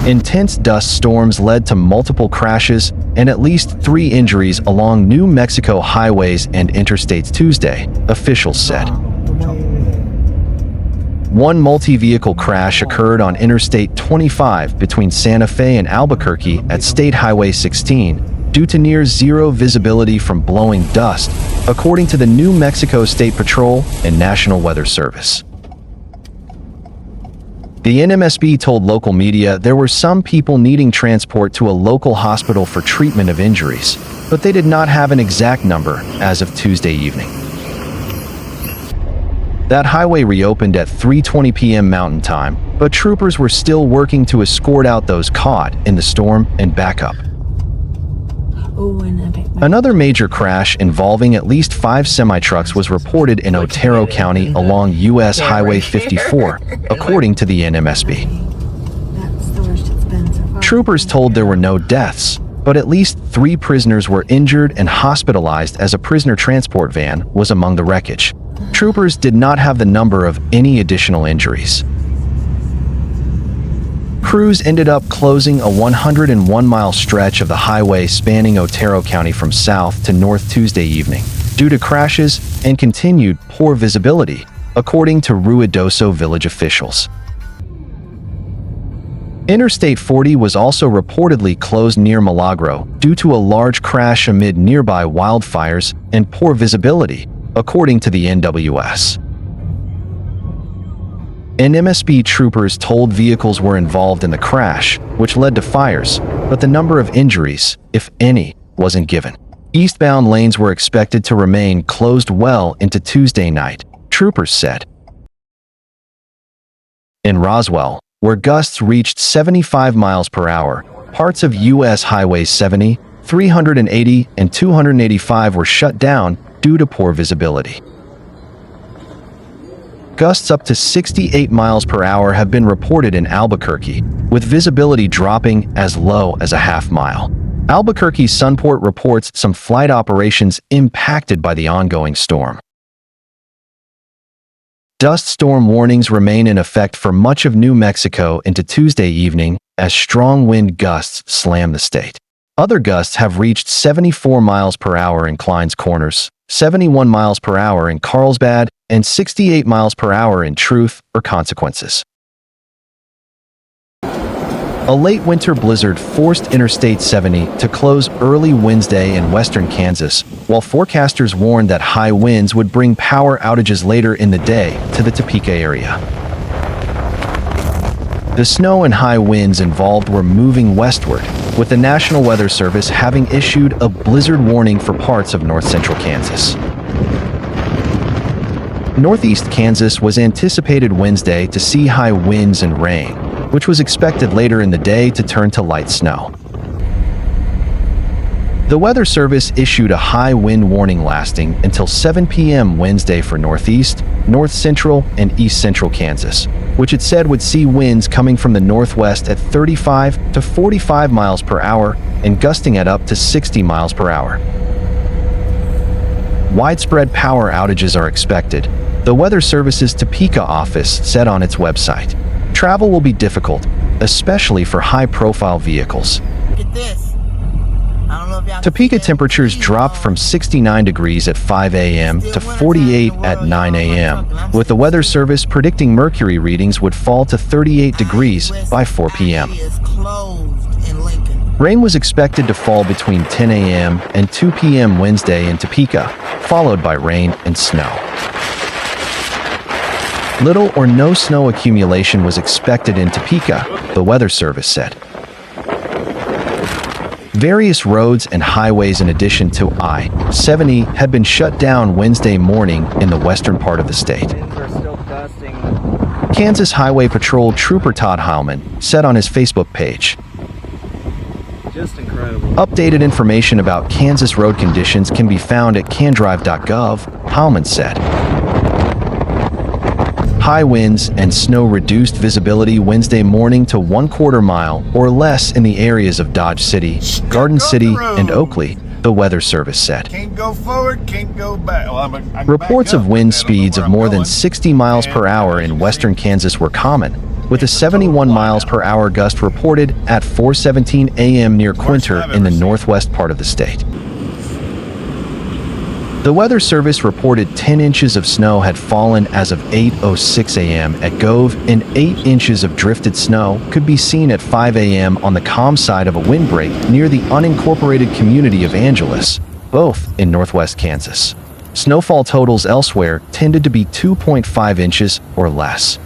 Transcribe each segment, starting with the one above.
Intense dust storms led to multiple crashes and at least 3 injuries along New Mexico highways and interstates Tuesday, officials said. One multi-vehicle crash occurred on Interstate 25 between Santa Fe and Albuquerque at State Highway 16 due to near-zero visibility from blowing dust, according to the New Mexico State Patrol and National Weather Service. The NMSB told local media there were some people needing transport to a local hospital for treatment of injuries, but they did not have an exact number as of Tuesday evening. That highway reopened at 3:20 p.m. Mountain Time, but troopers were still working to escort out those caught in the storm and back up. Another major crash involving at least 5 semi-trucks was reported in Otero County along U.S. Highway 54, according to the NMSB. Troopers told there were no deaths, but at least 3 prisoners were injured and hospitalized as a prisoner transport van was among the wreckage. Troopers did not have the number of any additional injuries. Crews ended up closing a 101-mile stretch of the highway spanning Otero County from south to north Tuesday evening due to crashes and continued poor visibility, according to Ruidoso village officials. Interstate 40 was also reportedly closed near Milagro due to a large crash amid nearby wildfires and poor visibility, according to the NWS. NMSB troopers told vehicles were involved in the crash, which led to fires, but the number of injuries, if any, wasn't given. Eastbound lanes were expected to remain closed well into Tuesday night, troopers said. In Roswell, where gusts reached 75 miles per hour, parts of U.S. Highways 70, 380, and 285 were shut down due to poor visibility. Gusts up to 68 miles per hour have been reported in Albuquerque, with visibility dropping as low as a half mile. Albuquerque's Sunport reports some flight operations impacted by the ongoing storm. Dust storm warnings remain in effect for much of New Mexico into Tuesday evening as strong wind gusts slam the state. Other gusts have reached 74 miles per hour in Clines Corners, 71 miles per hour in Carlsbad, and 68 miles per hour in Truth or Consequences. A late winter blizzard forced Interstate 70 to close early Wednesday in western Kansas, while forecasters warned that high winds would bring power outages later in the day to the Topeka area. The snow and high winds involved were moving westward, with the National Weather Service having issued a blizzard warning for parts of north-central Kansas. Northeast Kansas was anticipated Wednesday to see high winds and rain, which was expected later in the day to turn to light snow. The Weather Service issued a high wind warning lasting until 7 p.m. Wednesday for northeast, north-central, and east-central Kansas, which it said would see winds coming from the northwest at 35 to 45 miles per hour and gusting at up to 60 miles per hour. Widespread power outages are expected, the Weather Service's Topeka office said on its website. Travel will be difficult, especially for high-profile vehicles. Look at this. I don't know if y'all Topeka temperatures dropped from 69 degrees at 5 a.m. to 48 at 9 a.m., with the Weather Service predicting mercury readings would fall to 38 degrees by 4 p.m. Rain was expected to fall between 10 a.m. and 2 p.m. Wednesday in Topeka, followed by rain and snow. Little or no snow accumulation was expected in Topeka, the Weather Service said. Various roads and highways in addition to I-70 had been shut down Wednesday morning in the western part of the state. Kansas Highway Patrol Trooper Todd Heilman said on his Facebook page, "Just incredible. Updated information about Kansas road conditions can be found at candrive.gov, Heilman said. High winds and snow reduced visibility Wednesday morning to 1/4 mile or less in the areas of Dodge City, Garden City, and Oakley, the Weather Service said. Can't go forward, can't go back. Well, Reports of wind speeds of more than 60 miles per hour in western Kansas were common, with a 71 miles per hour gust reported at 4:17 a.m. near Quinter in the northwest part of the state. The Weather Service reported 10 inches of snow had fallen as of 8:06 a.m. at Gove, and 8 inches of drifted snow could be seen at 5 a.m. on the calm side of a windbreak near the unincorporated community of Angeles, both in northwest Kansas. Snowfall totals elsewhere tended to be 2.5 inches or less.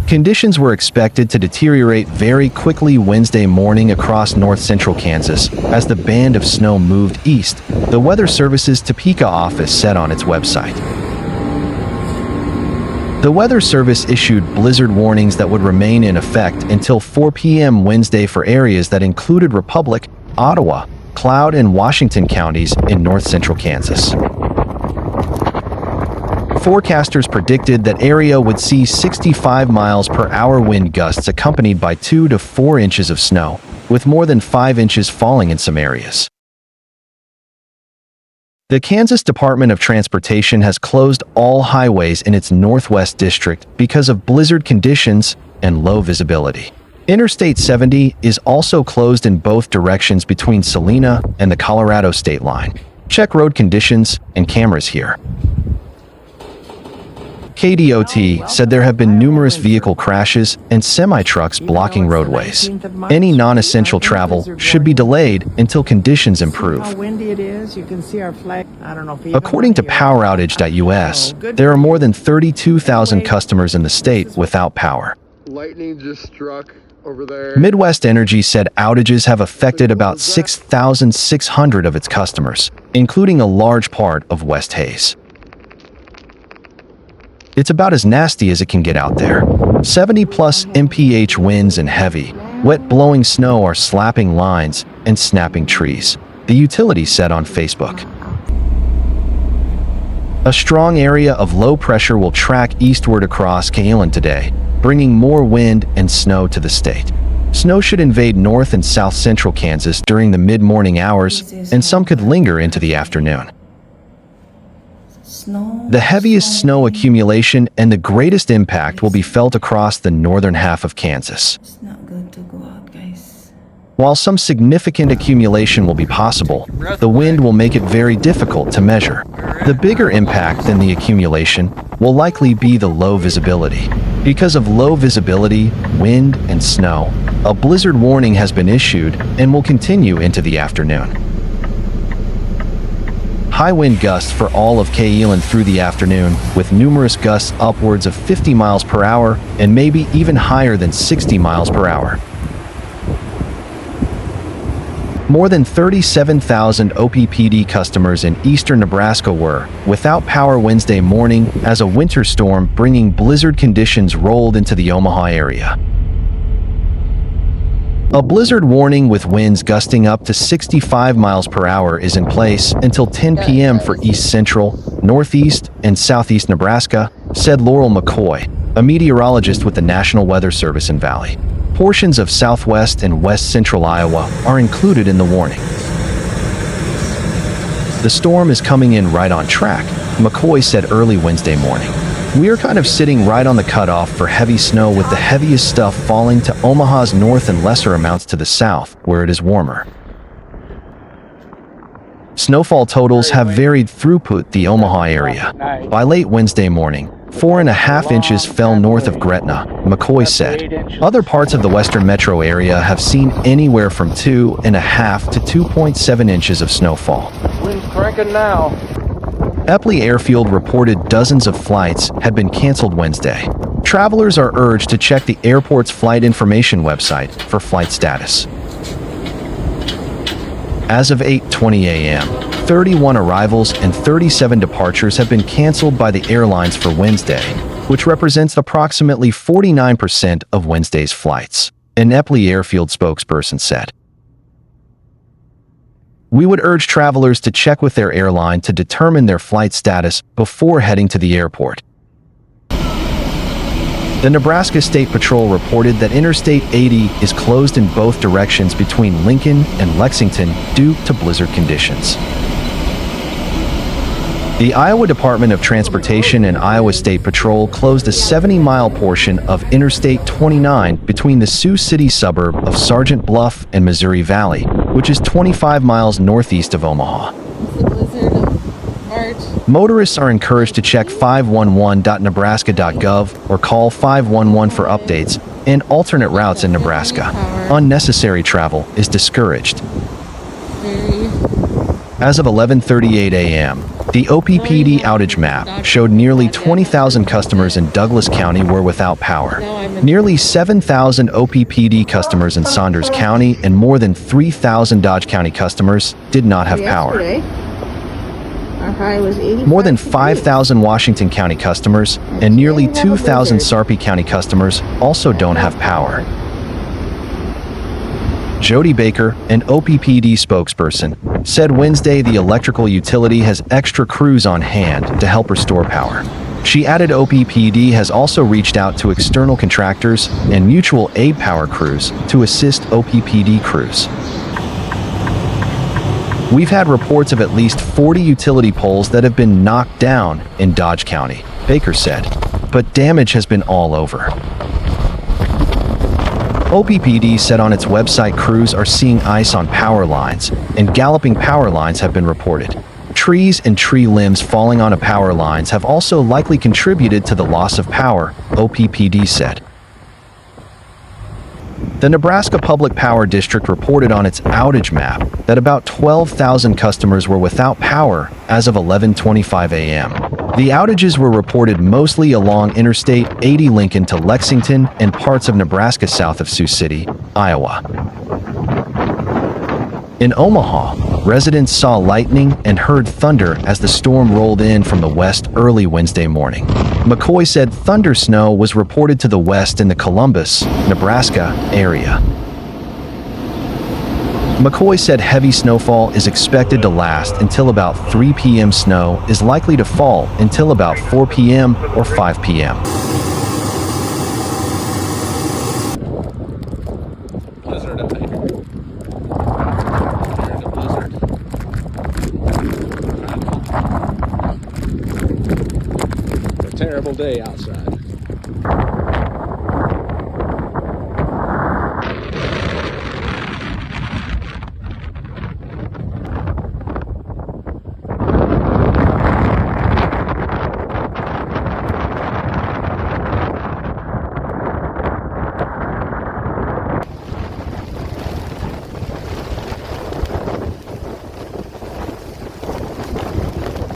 Conditions were expected to deteriorate very quickly Wednesday morning across north-central Kansas as the band of snow moved east, the Weather Service's Topeka office said on its website. The Weather Service issued blizzard warnings that would remain in effect until 4 p.m. Wednesday for areas that included Republic, Ottawa, Cloud, and Washington counties in north-central Kansas. Forecasters predicted that area would see 65 miles per hour wind gusts accompanied by 2 to 4 inches of snow, with more than 5 inches falling in some areas. The Kansas Department of Transportation has closed all highways in its Northwest District because of blizzard conditions and low visibility. Interstate 70 is also closed in both directions between Salina and the Colorado state line. Check road conditions and cameras here. KDOT said there have been numerous vehicle crashes and semi-trucks blocking roadways. Any non-essential travel should be delayed until conditions improve. According to poweroutage.us, there are more than 32,000 customers in the state without power. Lightning just struck over there. Midwest Energy said outages have affected about 6,600 of its customers, including a large part of West Hays. It's about as nasty as it can get out there. 70-plus mph winds and heavy, wet blowing snow are slapping lines and snapping trees, the utility said on Facebook. A strong area of low pressure will track eastward across Kailin today, bringing more wind and snow to the state. Snow should invade north and south-central Kansas during the mid-morning hours, and some could linger into the afternoon. The heaviest snow accumulation and the greatest impact will be felt across the northern half of Kansas. It's not good to go out, guys. While some significant accumulation will be possible, the wind will make it very difficult to measure. The bigger impact than the accumulation will likely be the low visibility. Because of low visibility, wind, and snow, a blizzard warning has been issued and will continue into the afternoon. High wind gusts for all of Kailin through the afternoon, with numerous gusts upwards of 50 miles per hour and maybe even higher than 60 miles per hour. More than 37,000 OPPD customers in eastern Nebraska were without power Wednesday morning as a winter storm bringing blizzard conditions rolled into the Omaha area. A blizzard warning with winds gusting up to 65 miles per hour is in place until 10 p.m. for east central, northeast, and southeast Nebraska, said Laurel McCoy, a meteorologist with the National Weather Service in Valley. Portions of southwest and west central Iowa are included in the warning. The storm is coming in right on track, McCoy said early Wednesday morning. We are kind of sitting right on the cutoff for heavy snow, with the heaviest stuff falling to Omaha's north and lesser amounts to the south, where it is warmer. Snowfall totals have varied throughout the Omaha area. By late Wednesday morning, 4.5 inches fell north of Gretna, McCoy said. Other parts of the western metro area have seen anywhere from 2.5 to 2.7 inches of snowfall. Wind's cranking now. Eppley Airfield reported dozens of flights had been canceled Wednesday. Travelers are urged to check the airport's flight information website for flight status. As of 8:20 a.m., 31 arrivals and 37 departures have been canceled by the airlines for Wednesday, which represents approximately 49% of Wednesday's flights, an Eppley Airfield spokesperson said. We would urge travelers to check with their airline to determine their flight status before heading to the airport. The Nebraska State Patrol reported that Interstate 80 is closed in both directions between Lincoln and Lexington due to blizzard conditions. The Iowa Department of Transportation and Iowa State Patrol closed a 70-mile portion of Interstate 29 between the Sioux City suburb of Sergeant Bluff and Missouri Valley, which is 25 miles northeast of Omaha. It's the blizzard of March. Motorists are encouraged to check 511.nebraska.gov or call 511 for updates and alternate routes in Nebraska. Unnecessary travel is discouraged. As of 11:38 a.m., the OPPD outage map showed nearly 20,000 customers in Douglas County were without power. Nearly 7,000 OPPD customers in Saunders County and more than 3,000 Dodge County customers did not have power. Our high was 85. More than 5,000 Washington County customers and nearly 2,000 Sarpy County customers also don't have power. Jody Baker, an OPPD spokesperson, said Wednesday the electrical utility has extra crews on hand to help restore power. She added OPPD has also reached out to external contractors and mutual aid power crews to assist OPPD crews. We've had reports of at least 40 utility poles that have been knocked down in Dodge County, Baker said, but damage has been all over. OPPD said on its website crews are seeing ice on power lines, and galloping power lines have been reported. Trees and tree limbs falling onto power lines have also likely contributed to the loss of power, OPPD said. The Nebraska Public Power District reported on its outage map that about 12,000 customers were without power as of 11:25 a.m. The outages were reported mostly along Interstate 80 Lincoln to Lexington and parts of Nebraska south of Sioux City, Iowa. In Omaha, residents saw lightning and heard thunder as the storm rolled in from the west early Wednesday morning. McCoy said thunder snow was reported to the west in the Columbus, Nebraska area. McCoy said heavy snowfall is expected to last until about 3 p.m. Snow is likely to fall until about 4 p.m. or 5 p.m. Blizzard up here. There's a blizzard. It's a terrible day outside.